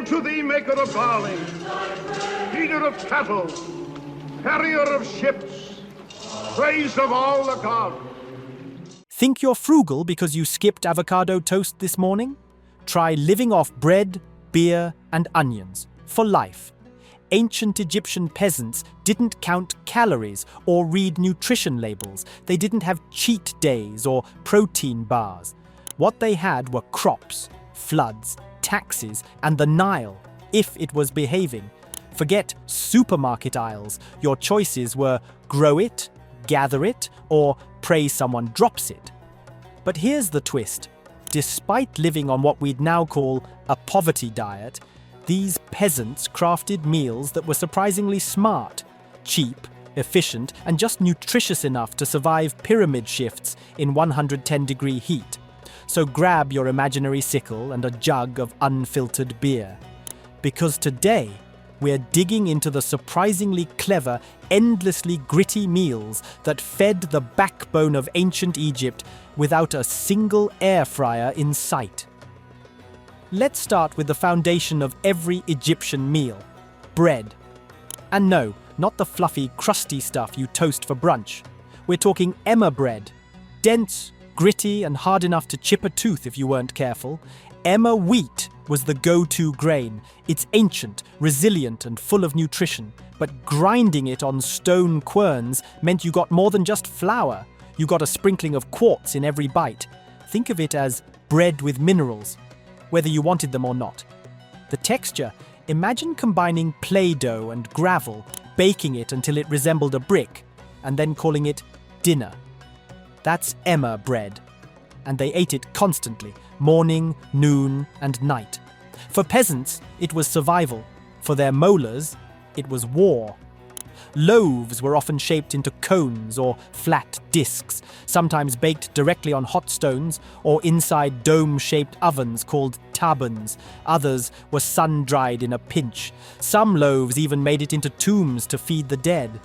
to thee, maker of barley, feeder of cattle, carrier of ships, praise of all the gods. Think you're frugal because you skipped avocado toast this morning? Try living off bread, beer, and onions for life. Ancient Egyptian peasants didn't count calories or read nutrition labels. They didn't have cheat days or protein bars. What they had were crops, floods, taxes, and the Nile, if it was behaving. Forget supermarket aisles. Your choices were grow it, gather it, or pray someone drops it. But here's the twist. Despite living on what we'd now call a poverty diet, these peasants crafted meals that were surprisingly smart, cheap, efficient, and just nutritious enough to survive pyramid shifts in 110-degree heat. So grab your imaginary sickle and a jug of unfiltered beer. Because today, we're digging into the surprisingly clever, endlessly gritty meals that fed the backbone of ancient Egypt without a single air fryer in sight. Let's start with the foundation of every Egyptian meal: bread. And no, not the fluffy, crusty stuff you toast for brunch. We're talking emmer bread. Dense, gritty, and hard enough to chip a tooth if you weren't careful. Emmer wheat was the go-to grain. It's ancient, resilient, and full of nutrition. But grinding it on stone querns meant you got more than just flour. You got a sprinkling of quartz in every bite. Think of it as bread with minerals, whether you wanted them or not. The texture, imagine combining Play-Doh and gravel, baking it until it resembled a brick, and then calling it dinner. That's emmer bread. And they ate it constantly, morning, noon, and night. For peasants, it was survival. For their molars, it was war. Loaves were often shaped into cones or flat discs, sometimes baked directly on hot stones or inside dome-shaped ovens called tabans. Others were sun-dried in a pinch. Some loaves even made it into tombs to feed the dead.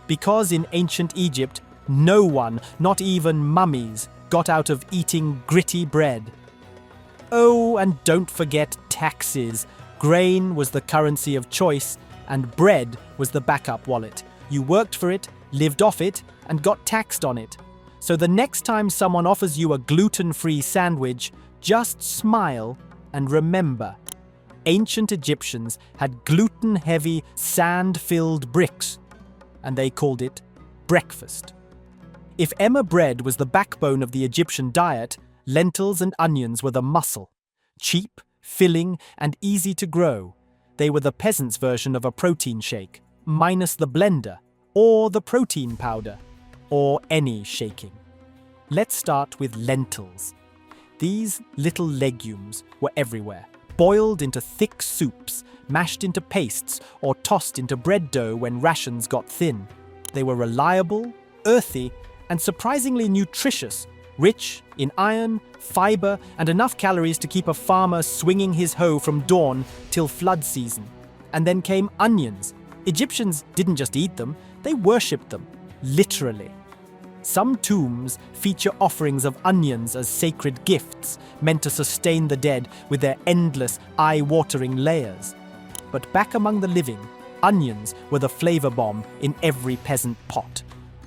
Because in ancient Egypt, no one, not even mummies, got out of eating gritty bread. Oh, and don't forget taxes. Grain was the currency of choice, and bread was the backup wallet. You worked for it, lived off it, and got taxed on it. So the next time someone offers you a gluten-free sandwich, just smile and remember, ancient Egyptians had gluten-heavy, sand-filled bricks, and they called it breakfast. If emmer bread was the backbone of the Egyptian diet, lentils and onions were the muscle. Cheap, filling, and easy to grow. They were the peasants' version of a protein shake, minus the blender, or the protein powder, or any shaking. Let's start with lentils. These little legumes were everywhere, boiled into thick soups, mashed into pastes, or tossed into bread dough when rations got thin. They were reliable, earthy, and surprisingly nutritious, rich in iron, fiber, and enough calories to keep a farmer swinging his hoe from dawn till flood season. And then came onions. Egyptians didn't just eat them, they worshipped them, literally. Some tombs feature offerings of onions as sacred gifts, meant to sustain the dead with their endless, eye-watering layers. But back among the living, onions were the flavor bomb in every peasant pot.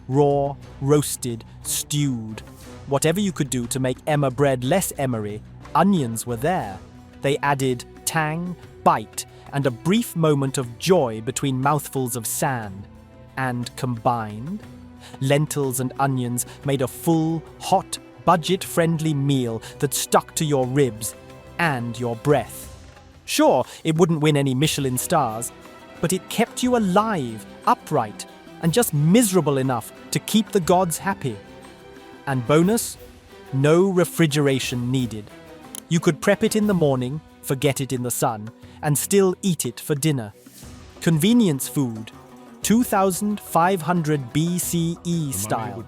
Raw, roasted, stewed. Whatever you could do to make emmer bread less emery, onions were there. They added tang, bite, and a brief moment of joy between mouthfuls of sand. And combined, lentils and onions made a full, hot, budget-friendly meal that stuck to your ribs and your breath. Sure, it wouldn't win any Michelin stars, but it kept you alive, upright, and just miserable enough to keep the gods happy. And bonus, no refrigeration needed. You could prep it in the morning, forget it in the sun, and still eat it for dinner. Convenience food, 2500 BCE style.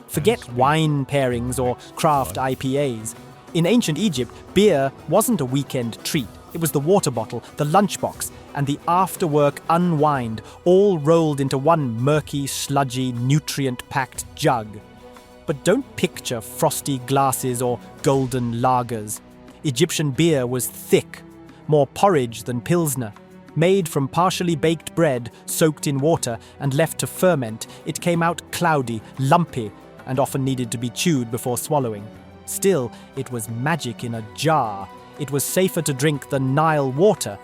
Forget wine pairings or craft IPAs. In ancient Egypt, beer wasn't a weekend treat. It was the water bottle, the lunchbox, and the after-work unwind, all rolled into one murky, sludgy, nutrient-packed jug. But don't picture frosty glasses or golden lagers. Egyptian beer was thick, more porridge than pilsner. Made from partially baked bread soaked in water and left to ferment, it came out cloudy, lumpy, and often needed to be chewed before swallowing. Still, it was magic in a jar. It was safer to drink than Nile water,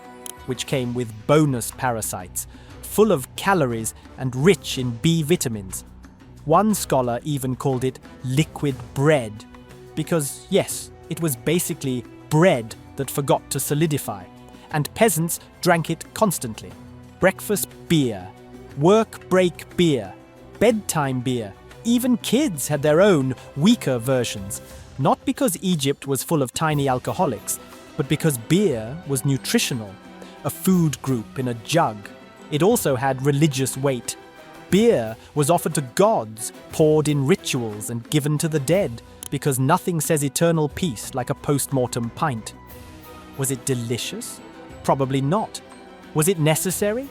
which came with bonus parasites, full of calories and rich in B vitamins. One scholar even called it liquid bread, because yes, it was basically bread that forgot to solidify, and peasants drank it constantly. Breakfast beer, work break beer, bedtime beer, even kids had their own weaker versions, not because Egypt was full of tiny alcoholics, but because beer was nutritional, a food group in a jug. It also had religious weight. Beer was offered to gods, poured in rituals and given to the dead, because nothing says eternal peace like a post-mortem pint. Was it delicious? Probably not. Was it necessary?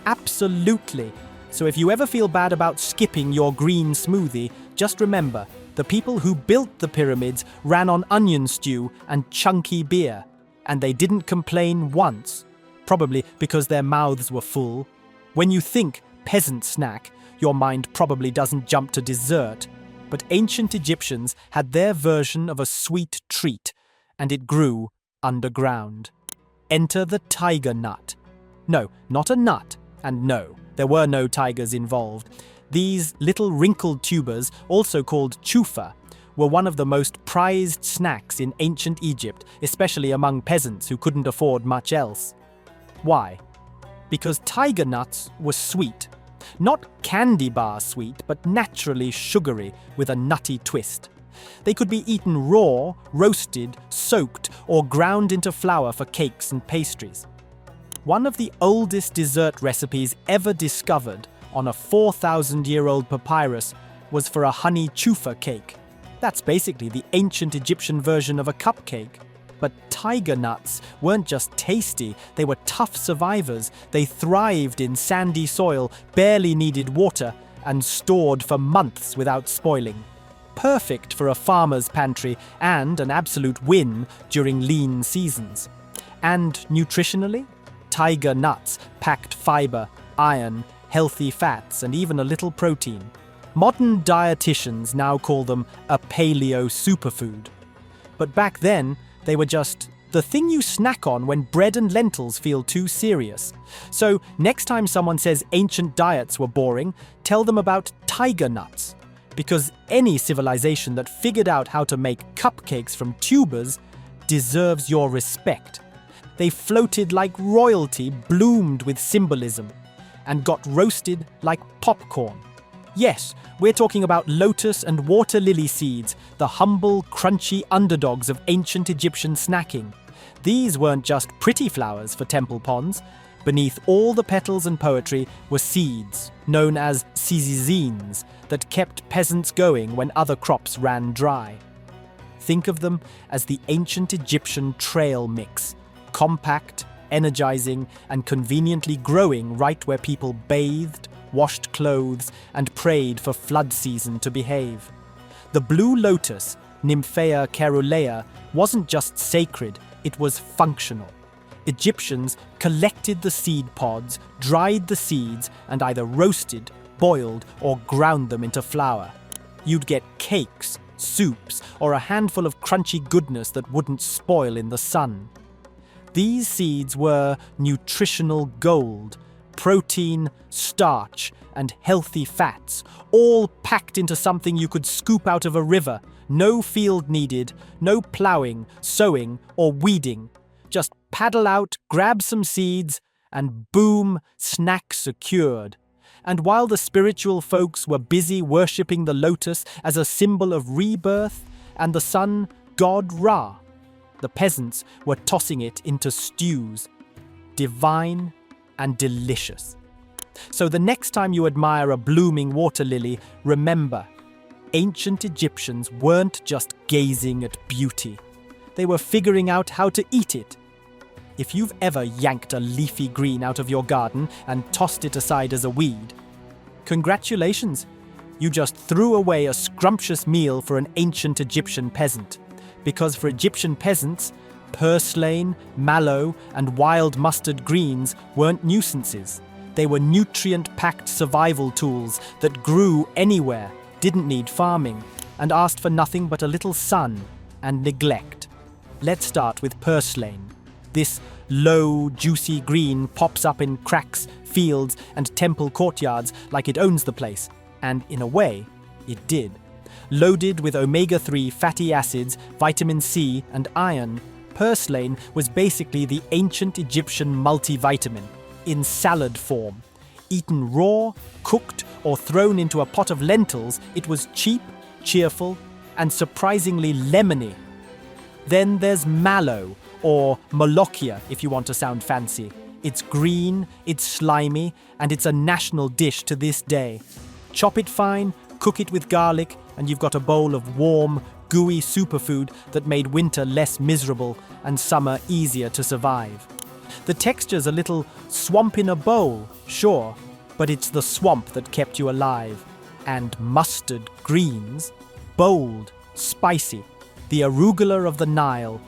Absolutely. So if you ever feel bad about skipping your green smoothie, just remember, the people who built the pyramids ran on onion stew and chunky beer, and they didn't complain once, probably because their mouths were full. When you think peasant snack, your mind probably doesn't jump to dessert, but ancient Egyptians had their version of a sweet treat, and it grew underground. Enter the tiger nut. No, not a nut, and no, there were no tigers involved. These little wrinkled tubers, also called chufa, were one of the most prized snacks in ancient Egypt, especially among peasants who couldn't afford much else. Why? Because tiger nuts were sweet. Not candy bar sweet, but naturally sugary with a nutty twist. They could be eaten raw, roasted, soaked, or ground into flour for cakes and pastries. One of the oldest dessert recipes ever discovered on a 4,000-year-old papyrus was for a honey chufa cake. That's basically the ancient Egyptian version of a cupcake. But tiger nuts weren't just tasty, they were tough survivors. They thrived in sandy soil, barely needed water, and stored for months without spoiling. Perfect for a farmer's pantry and an absolute win during lean seasons. And nutritionally, tiger nuts packed fiber, iron, healthy fats, and even a little protein. Modern dietitians now call them a paleo superfood. But back then, they were just the thing you snack on when bread and lentils feel too serious. So next time someone says ancient diets were boring, tell them about tiger nuts. Because any civilization that figured out how to make cupcakes from tubers deserves your respect. They floated like royalty, bloomed with symbolism, and got roasted like popcorn. Yes, we're talking about lotus and water lily seeds, the humble, crunchy underdogs of ancient Egyptian snacking. These weren't just pretty flowers for temple ponds. Beneath all the petals and poetry were seeds, known as sizizines, that kept peasants going when other crops ran dry. Think of them as the ancient Egyptian trail mix, compact, energizing, and conveniently growing right where people bathed, washed clothes, and prayed for flood season to behave. The blue lotus, Nymphaea caerulea, wasn't just sacred, it was functional. Egyptians collected the seed pods, dried the seeds, and either roasted, boiled, or ground them into flour. You'd get cakes, soups, or a handful of crunchy goodness that wouldn't spoil in the sun. These seeds were nutritional gold, protein, starch, and healthy fats, all packed into something you could scoop out of a river. No field needed, no ploughing, sowing, or weeding. Just paddle out, grab some seeds, and boom, snack secured. And while the spiritual folks were busy worshipping the lotus as a symbol of rebirth and the sun god Ra, the peasants were tossing it into stews. Divine and delicious. So the next time you admire a blooming water lily, remember, ancient Egyptians weren't just gazing at beauty. They were figuring out how to eat it. If you've ever yanked a leafy green out of your garden and tossed it aside as a weed, congratulations, you just threw away a scrumptious meal for an ancient Egyptian peasant. Because for Egyptian peasants, Purslane, mallow, and wild mustard greens weren't nuisances. They were nutrient-packed survival tools that grew anywhere, didn't need farming, and asked for nothing but a little sun and neglect. Let's start with purslane. This low, juicy green pops up in cracks, fields, and temple courtyards like it owns the place, and in a way, it did. Loaded with omega-3 fatty acids, vitamin C, and iron, purslane was basically the ancient Egyptian multivitamin, in salad form. Eaten raw, cooked, or thrown into a pot of lentils, it was cheap, cheerful, and surprisingly lemony. Then there's mallow, or molokhia if you want to sound fancy. It's green, it's slimy, and it's a national dish to this day. Chop it fine, cook it with garlic, and you've got a bowl of warm, gooey superfood that made winter less miserable and summer easier to survive. The texture's a little swamp in a bowl, sure, but it's the swamp that kept you alive. And mustard greens, bold, spicy, the arugula of the Nile.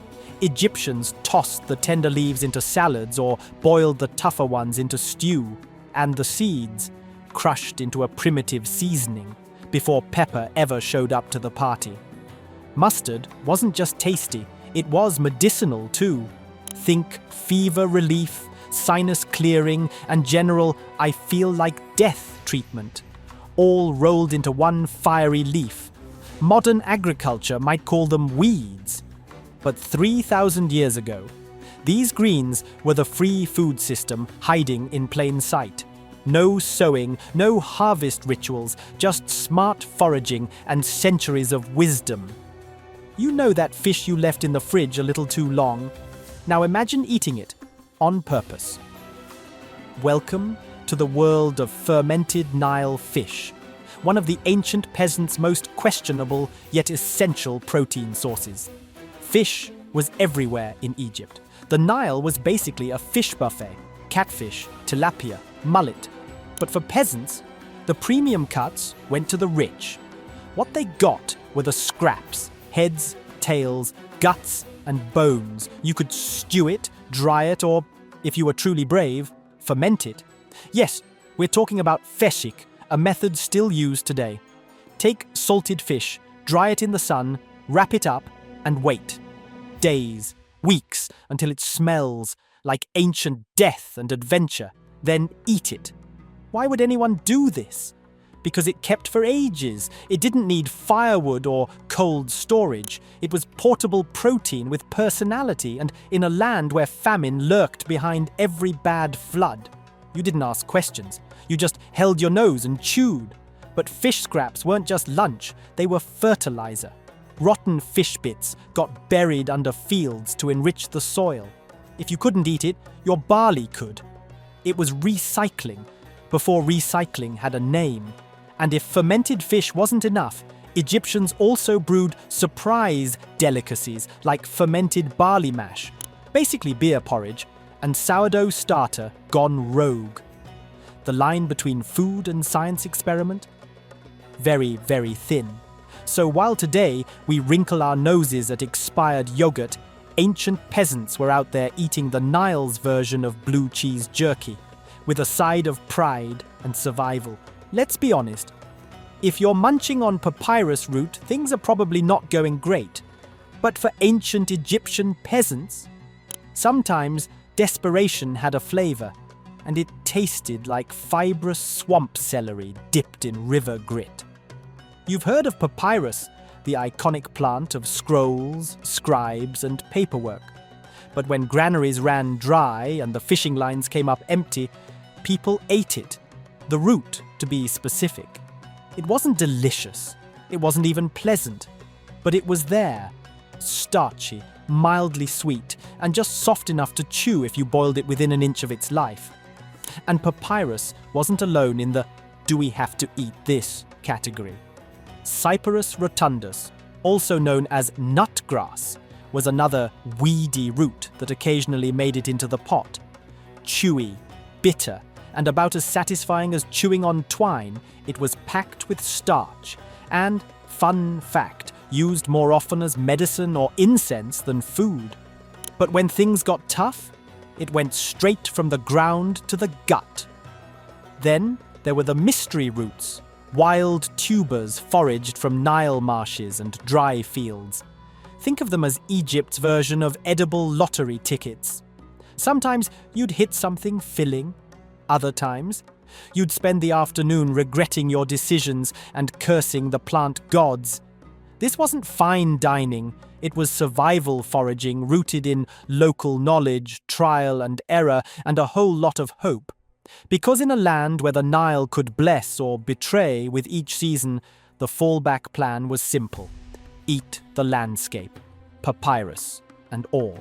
Egyptians tossed the tender leaves into salads or boiled the tougher ones into stew, and the seeds crushed into a primitive seasoning before pepper ever showed up to the party. Mustard wasn't just tasty, it was medicinal too. Think fever relief, sinus clearing, and general I feel like death treatment, all rolled into one fiery leaf. Modern agriculture might call them weeds. But 3,000 years ago, these greens were the free food system hiding in plain sight. No sowing, no harvest rituals, just smart foraging and centuries of wisdom. You know that fish you left in the fridge a little too long? Now imagine eating it, on purpose. Welcome to the world of fermented Nile fish, one of the ancient peasants' most questionable yet essential protein sources. Fish was everywhere in Egypt. The Nile was basically a fish buffet: catfish, tilapia, mullet. But for peasants, the premium cuts went to the rich. What they got were the scraps: heads, tails, guts, and bones. You could stew it, dry it, or, if you were truly brave, ferment it. Yes, we're talking about feshik, a method still used today. Take salted fish, dry it in the sun, wrap it up, and wait. Days, weeks, until it smells like ancient death and adventure. Then eat it. Why would anyone do this? Because it kept for ages. It didn't need firewood or cold storage. It was portable protein with personality, and in a land where famine lurked behind every bad flood. You didn't ask questions. You just held your nose and chewed. But fish scraps weren't just lunch, they were fertilizer. Rotten fish bits got buried under fields to enrich the soil. If you couldn't eat it, your barley could. It was recycling, before recycling had a name. And if fermented fish wasn't enough, Egyptians also brewed surprise delicacies like fermented barley mash, basically beer porridge, and sourdough starter gone rogue. The line between food and science experiment? Very, very thin. So while today we wrinkle our noses at expired yogurt, ancient peasants were out there eating the Nile's version of blue cheese jerky, with a side of pride and survival. Let's be honest, if you're munching on papyrus root, things are probably not going great. But for ancient Egyptian peasants, sometimes desperation had a flavor, and it tasted like fibrous swamp celery dipped in river grit. You've heard of papyrus, the iconic plant of scrolls, scribes, and paperwork. But when granaries ran dry and the fishing lines came up empty, people ate it, the root to be specific. It wasn't delicious, it wasn't even pleasant, but it was there, starchy, mildly sweet, and just soft enough to chew if you boiled it within an inch of its life. And papyrus wasn't alone in the "do we have to eat this" category. Cyperus rotundus, also known as nutgrass, was another weedy root that occasionally made it into the pot. Chewy, bitter, and about as satisfying as chewing on twine, it was packed with starch and, fun fact, used more often as medicine or incense than food. But when things got tough, it went straight from the ground to the gut. Then there were the mystery roots, wild tubers foraged from Nile marshes and dry fields. Think of them as Egypt's version of edible lottery tickets. Sometimes you'd hit something filling. Other times, you'd spend the afternoon regretting your decisions and cursing the plant gods. This wasn't fine dining, it was survival foraging rooted in local knowledge, trial and error, and a whole lot of hope. Because in a land where the Nile could bless or betray with each season, the fallback plan was simple. Eat the landscape, papyrus and all.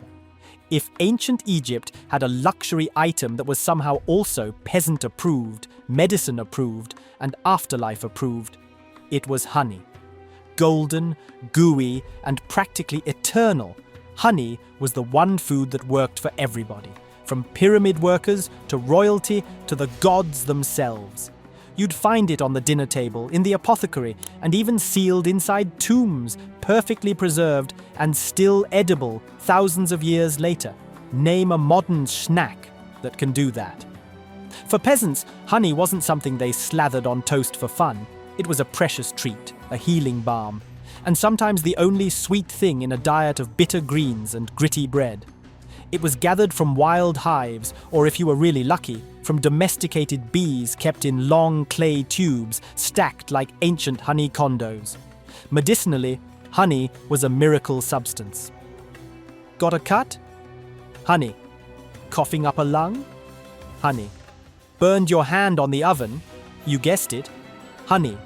If ancient Egypt had a luxury item that was somehow also peasant-approved, medicine-approved, and afterlife-approved, it was honey. Golden, gooey, and practically eternal, honey was the one food that worked for everybody, from pyramid workers to royalty to the gods themselves. You'd find it on the dinner table, in the apothecary, and even sealed inside tombs, perfectly preserved and still edible thousands of years later. Name a modern snack that can do that. For peasants, honey wasn't something they slathered on toast for fun. It was a precious treat, a healing balm, and sometimes the only sweet thing in a diet of bitter greens and gritty bread. It was gathered from wild hives, or if you were really lucky, from domesticated bees kept in long clay tubes stacked like ancient honey condos. Medicinally, honey was a miracle substance. Got a cut? Honey. Coughing up a lung? Honey. Burned your hand on the oven? You guessed it. Honey.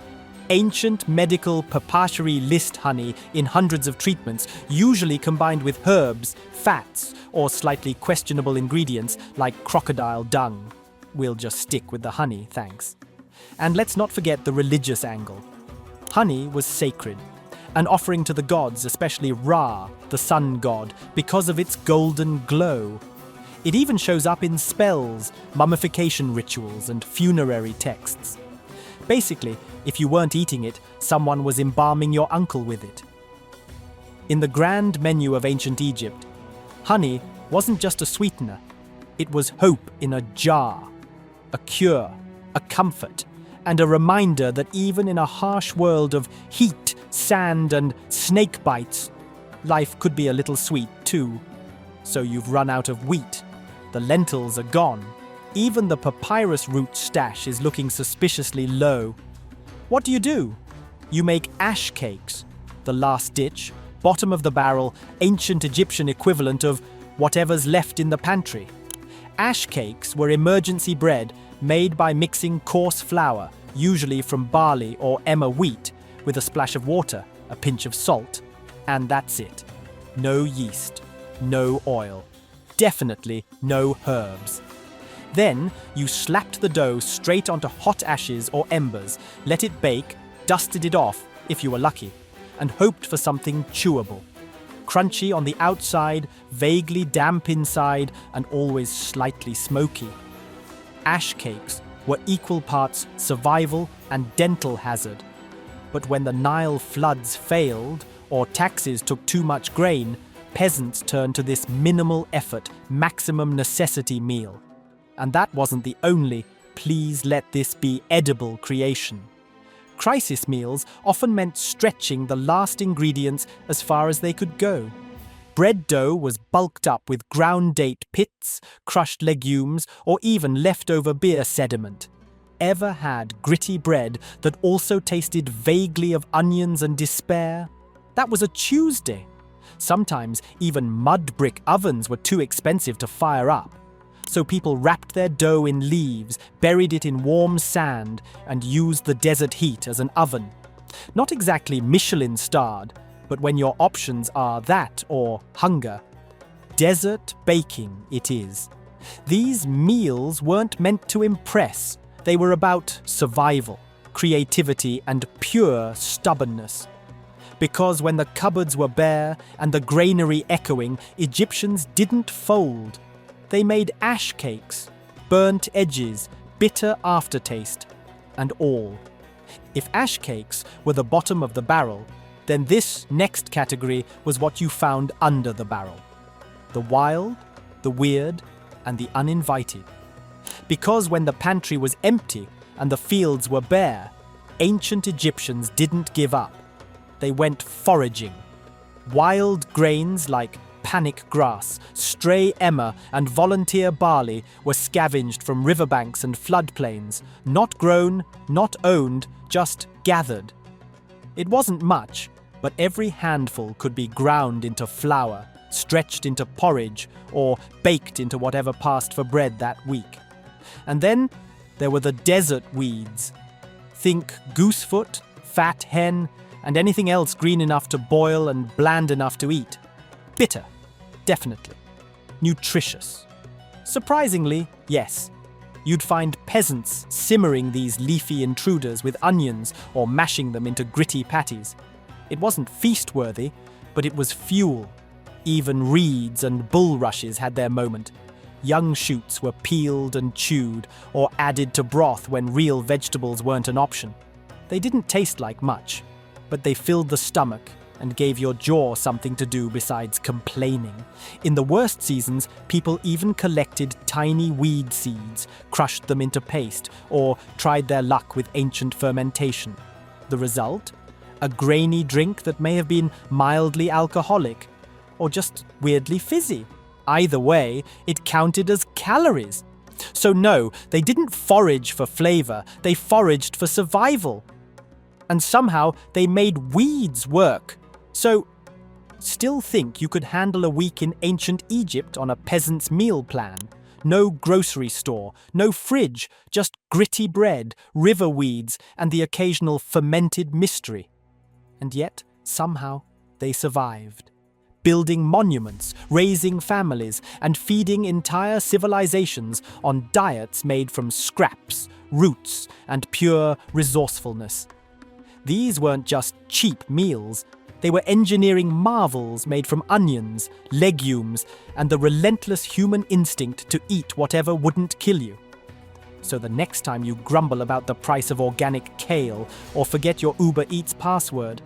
Ancient medical papyri list honey in hundreds of treatments, usually combined with herbs, fats, or slightly questionable ingredients like crocodile dung. We'll just stick with the honey, thanks. And let's not forget the religious angle. Honey was sacred, an offering to the gods, especially Ra, the sun god, because of its golden glow. It even shows up in spells, mummification rituals, and funerary texts. Basically, if you weren't eating it, someone was embalming your uncle with it. In the grand menu of ancient Egypt, honey wasn't just a sweetener. It was hope in a jar, a cure, a comfort, and a reminder that even in a harsh world of heat, sand, and snake bites, life could be a little sweet too. So you've run out of wheat. The lentils are gone. Even the papyrus root stash is looking suspiciously low. What do? You make ash cakes, the last ditch, bottom of the barrel, ancient Egyptian equivalent of whatever's left in the pantry. Ash cakes were emergency bread made by mixing coarse flour, usually from barley or emmer wheat, with a splash of water, a pinch of salt, and that's it. No yeast, no oil, definitely no herbs. Then you slapped the dough straight onto hot ashes or embers, let it bake, dusted it off, if you were lucky, and hoped for something chewable. Crunchy on the outside, vaguely damp inside, and always slightly smoky. Ash cakes were equal parts survival and dental hazard. But when the Nile floods failed, or taxes took too much grain, peasants turned to this minimal effort, maximum necessity meal. And that wasn't the only, please let this be edible creation. Crisis meals often meant stretching the last ingredients as far as they could go. Bread dough was bulked up with ground date pits, crushed legumes, or even leftover beer sediment. Ever had gritty bread that also tasted vaguely of onions and despair? That was a Tuesday. Sometimes even mud brick ovens were too expensive to fire up. So people wrapped their dough in leaves, buried it in warm sand, and used the desert heat as an oven. Not exactly Michelin-starred, but when your options are that or hunger, desert baking it is. These meals weren't meant to impress. They were about survival, creativity, and pure stubbornness. Because when the cupboards were bare and the granary echoing, Egyptians didn't fold. They made ash cakes, burnt edges, bitter aftertaste, and all. If ash cakes were the bottom of the barrel, then this next category was what you found under the barrel. the wild, the weird, and the uninvited. Because when the pantry was empty and the fields were bare, ancient Egyptians didn't give up. They went foraging. Wild grains like panic grass, stray emmer, and volunteer barley were scavenged from riverbanks and floodplains, not grown, not owned, just gathered. It wasn't much, but every handful could be ground into flour, stretched into porridge, or baked into whatever passed for bread that week. And then there were the desert weeds. Think goosefoot, fat hen, and anything else green enough to boil and bland enough to eat. Bitter, definitely. Nutritious. Surprisingly, yes. You'd find peasants simmering these leafy intruders with onions or mashing them into gritty patties. It wasn't feast-worthy, but it was fuel. Even reeds and bulrushes had their moment. Young shoots were peeled and chewed or added to broth when real vegetables weren't an option. They didn't taste like much, but they filled the stomach and gave your jaw something to do besides complaining. In the worst seasons, people even collected tiny weed seeds, crushed them into paste, or tried their luck with ancient fermentation. The result? A grainy drink that may have been mildly alcoholic, or just weirdly fizzy. Either way, it counted as calories. So no, they didn't forage for flavor, they foraged for survival. And somehow they made weeds work. So, still think you could handle a week in ancient Egypt on a peasant's meal plan? No grocery store, no fridge, just gritty bread, river weeds, and the occasional fermented mystery. And yet, somehow, they survived. Building monuments, raising families, and feeding entire civilizations on diets made from scraps, roots, and pure resourcefulness. These weren't just cheap meals. They were engineering marvels made from onions, legumes, and the relentless human instinct to eat whatever wouldn't kill you. So the next time you grumble about the price of organic kale or forget your Uber Eats password,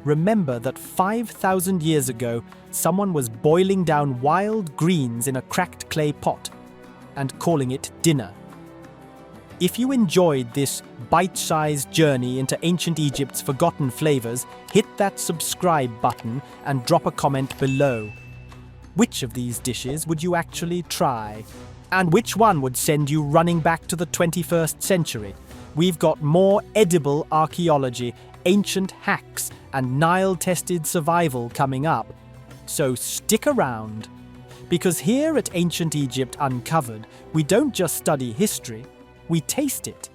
remember that 5,000 years ago, someone was boiling down wild greens in a cracked clay pot and calling it dinner. If you enjoyed this bite-sized journey into ancient Egypt's forgotten flavors, hit that subscribe button and drop a comment below. Which of these dishes would you actually try? And which one would send you running back to the 21st century? We've got more edible archaeology, ancient hacks, and Nile-tested survival coming up. So stick around. Because here at Ancient Egypt Uncovered, we don't just study history, we taste it.